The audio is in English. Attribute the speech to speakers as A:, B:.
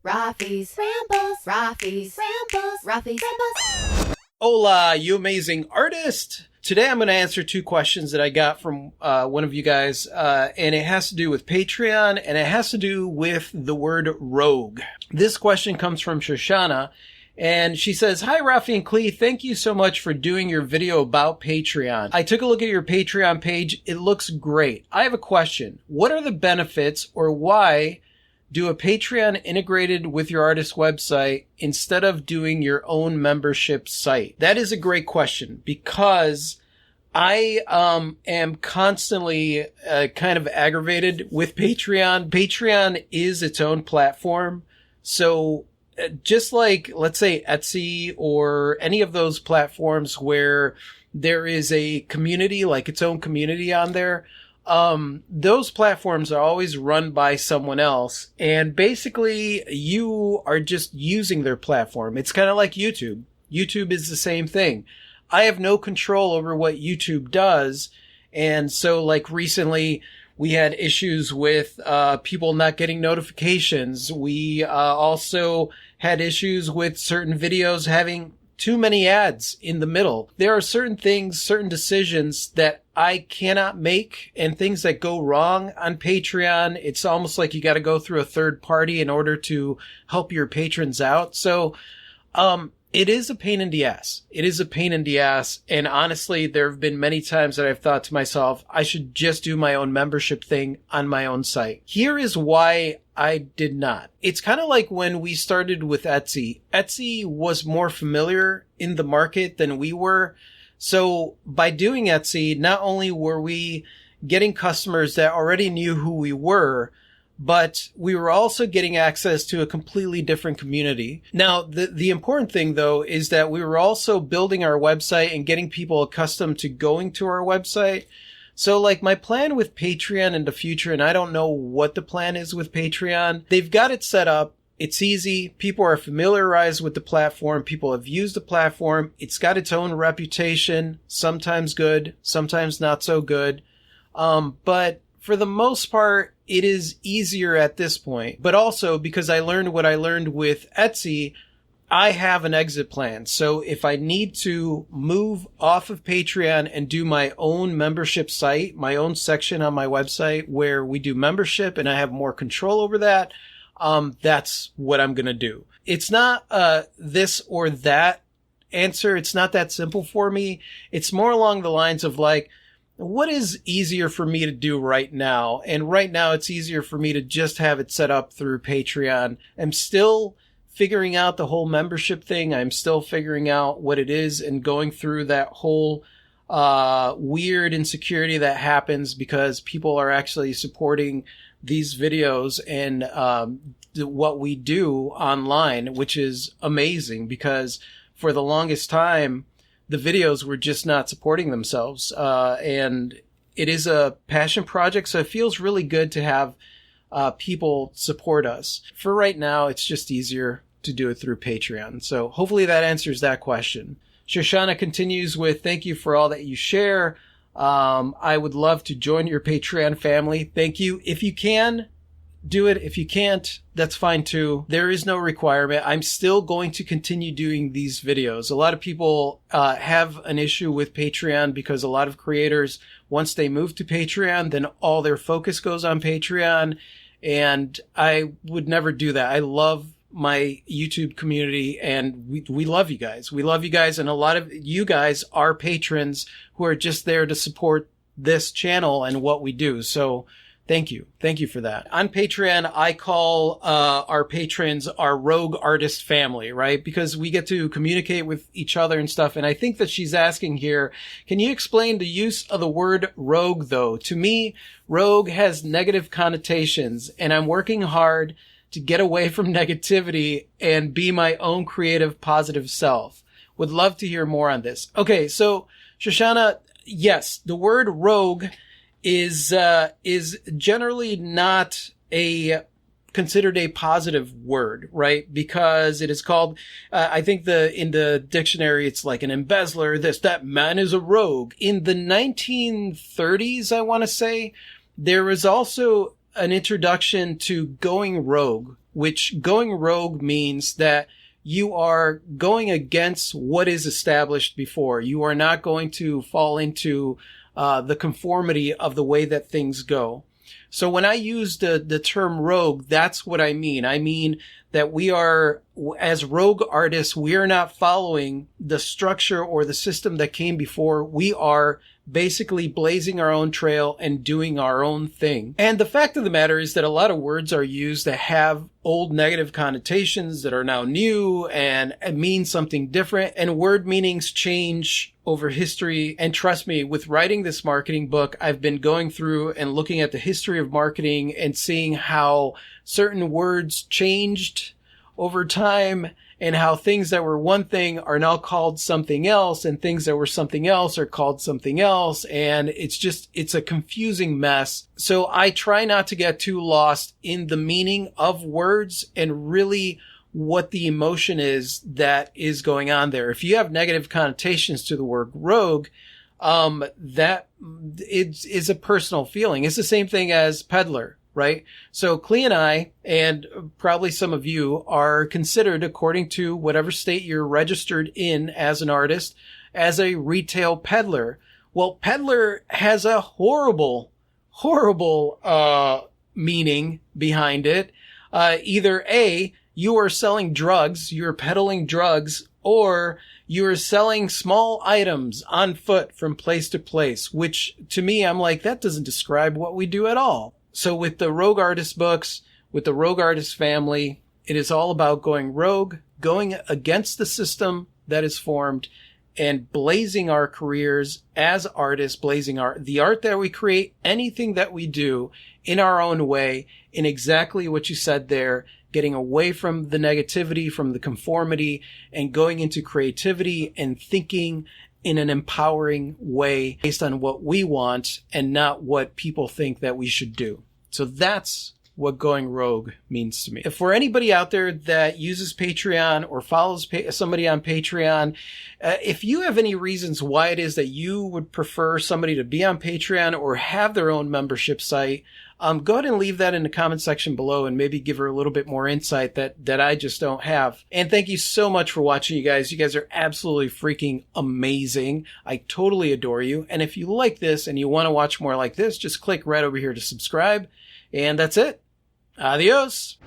A: Rafi's Rambles, Rafi's Rambles, Rafi's Rambles.
B: Hola, you amazing artist! Today I'm going to answer two questions that I got from one of you guys, and it has to do with Patreon, and it has to do with the word rogue. This question comes from Shoshana, and she says, "Hi, Rafi and Klee. Thank you so much for doing your video about Patreon. I took a look at your Patreon page. It looks great. I have a question. What are the benefits, or why do a Patreon integrated with your artist website instead of doing your own membership site?" That is a great question because I am constantly kind of aggravated with Patreon. Patreon is its own platform. So just like, let's say, Etsy or any of those platforms where there is a community, like its own community on there, those platforms are always run by someone else, and basically you are just using their platform. It's kind of like YouTube. YouTube is the same thing. I have no control over what YouTube does, and so like recently we had issues with people not getting notifications. We also had issues with certain videos having too many ads in the middle. There are certain things, certain decisions that I cannot make, and things that go wrong on Patreon. It's almost like you got to go through a third party in order to help your patrons out. So, it is a pain in the ass. It is a pain in the ass. And honestly, there have been many times that I've thought to myself, I should just do my own membership thing on my own site. Here is why I did not. It's kind of like when we started with Etsy. Etsy was more familiar in the market than we were. So by doing Etsy, not only were we getting customers that already knew who we were, but we were also getting access to a completely different community. Now, the important thing, though, is that we were also building our website and getting people accustomed to going to our website. So, like, my plan with Patreon in the future, and I don't know what the plan is with Patreon, they've got it set up. It's easy. People are familiarized with the platform. People have used the platform. It's got its own reputation, sometimes good, sometimes not so good. But for the most part, it is easier at this point. But also, because I learned what I learned with Etsy, I have an exit plan. So if I need to move off of Patreon and do my own membership site, my own section on my website where we do membership and I have more control over that, that's what I'm going to do. It's not this or that answer. It's not that simple for me. It's more along the lines of like, what is easier for me to do right now? And right now it's easier for me to just have it set up through Patreon. I'm still figuring out the whole membership thing. I'm still figuring out what it is and going through that whole weird insecurity that happens because people are actually supporting these videos and what we do online, which is amazing because for the longest time, the videos were just not supporting themselves. And it is a passion project, so it feels really good to have people support us. For right now, it's just easier to do it through Patreon. So hopefully that answers that question. Shoshana continues with, "Thank you for all that you share. I would love to join your Patreon family. Thank you. If you can, do it. If you can't, that's fine too. There is no requirement. I'm still going to continue doing these videos. A lot of people have an issue with Patreon because a lot of creators, once they move to Patreon, then all their focus goes on Patreon. And I would never do that. I love my YouTube community and we love you guys. We love you guys. And a lot of you guys are patrons who are just there to support this channel and what we do. So thank you. Thank you for that. On Patreon, I call our patrons our rogue artist family, right? Because we get to communicate with each other and stuff. And I think that she's asking here, can you explain the use of the word rogue, though? To me, rogue has negative connotations, and I'm working hard to get away from negativity and be my own creative, positive self. Would love to hear more on this. Okay, so Shoshana, yes, the word rogue is generally not considered a positive word, right? Because it is called, I think in the dictionary, it's like an embezzler, that man is a rogue. In the 1930s, I want to say, there was also an introduction to going rogue. which going rogue means that you are going against what is established before. You are not going to fall into the conformity of the way that things go. So when I use the term rogue, that's what I mean. I mean that we are, as rogue artists, we are not following the structure or the system that came before. We are basically blazing our own trail and doing our own thing. And the fact of the matter is that a lot of words are used that have old negative connotations that are now new and mean something different. And word meanings change over history. And trust me, with writing this marketing book, I've been going through and looking at the history of marketing and seeing how certain words changed over time, and how things that were one thing are now called something else, and things that were something else are called something else. And it's a confusing mess. So I try not to get too lost in the meaning of words and really what the emotion is that is going on there. If you have negative connotations to the word rogue, that is a personal feeling. It's the same thing as peddler. Right? So Clee and I, and probably some of you, are considered, according to whatever state you're registered in as an artist, as a retail peddler. Well, peddler has a horrible meaning behind it. Either A, you are selling drugs, you're peddling drugs, or you're selling small items on foot from place to place, which to me, I'm like, that doesn't describe what we do at all. So with the Rogue Artist books, with the Rogue Artist family, it is all about going rogue, going against the system that is formed, and blazing our careers as artists, blazing the art that we create, anything that we do in our own way, in exactly what you said there, getting away from the negativity, from the conformity, and going into creativity and thinking in an empowering way based on what we want and not what people think that we should do. So that's what going rogue means to me. If for anybody out there that uses Patreon or follows somebody on Patreon, if you have any reasons why it is that you would prefer somebody to be on Patreon or have their own membership site, go ahead and leave that in the comment section below and maybe give her a little bit more insight that I just don't have. And thank you so much for watching, you guys. You guys are absolutely freaking amazing. I totally adore you. And if you like this and you want to watch more like this, just click right over here to subscribe. And that's it. Adios.